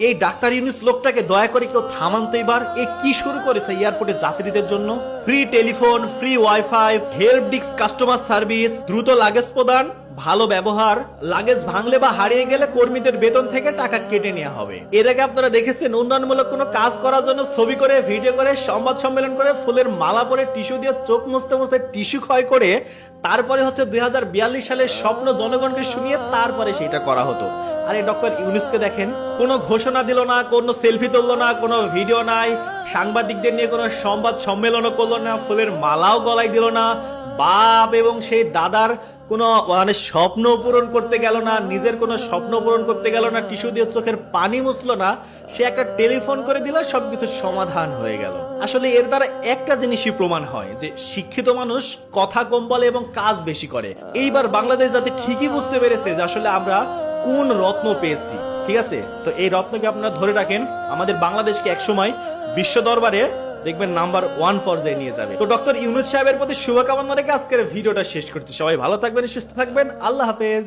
এই ডাক্তার ইউনুস লোকটাকে দয়া করে কেউ থামান তো এবার। এ কি শুরু করেছে এয়ারপোর্টে যাত্রীদের জন্য? Free telephone, free wifi, help desk customer service, দ্রুত লাগেজ প্রদান, ভালো ব্যবহার, লাগেজ ভাঙলে বা হারিয়ে গেলে কর্মীদের বেতন থেকে টাকা কেটে নেওয়া হবে। এর আগে আপনারা দেখেছেন উন্নয়নমূলক কোনো কাজ করার জন্য ছবি করে, ভিডিও করে, সংবাদ সম্মেলন করে, ফুলের মালা পরে, টিস্যু দিয়ে চোখ মুছতে মুছতে টিস্যু ক্ষয় করে তারপরে হচ্ছে 2042 সালের স্বপ্ন জনগণকে শুনিয়ে তারপরে সেটা করা হতো। আর এই ডক্টর ইউনুসকে দেখেন, কোনো ঘোষণা দিল না, কোনো সেলফি তুললো না, কোনো ভিডিও নাই, সাংবাদিকদের নিয়ে কোনো সংবাদ সম্মেলনও করলো না, ফুলের মালাও গলায় দিল না, বাপ এবং সেই দাদার কোনো স্বপ্ন পূরণ করতে গেল না, নিজের কোনো স্বপ্ন পূরণ করতে গেল না, টিস্যু দিয়ে চোখের পানি মুছলো না, সে একটা টেলিফোন করে দিল, সবকিছু সমাধান হয়ে গেল। আসলে এর দ্বারা একটা জিনিসই প্রমাণ হয় যে শিক্ষিত মানুষ কথা কম বলে এবং কাজ বেশি করে। এইবার বাংলাদেশ যাতে ঠিকই বুঝতে পেরেছে যে আসলে আমরা কোন রত্ন পেয়েছি। ঠিক আছে, তো এই রত্নকে আপনারা ধরে রাখেন, আমাদের বাংলাদেশকে একসময় বিশ্ব দরবারে দেখবেন নাম্বার 1 পর্যায়ে নিয়ে যাবে। তো ডক্টর ইউনুস সাহেবের প্রতি শুভকামনা রেখে আজকের ভিডিওটা শেষ করছি। সবাই ভালো থাকবেন, সুস্থ থাকবেন, আল্লাহ হাফেজ।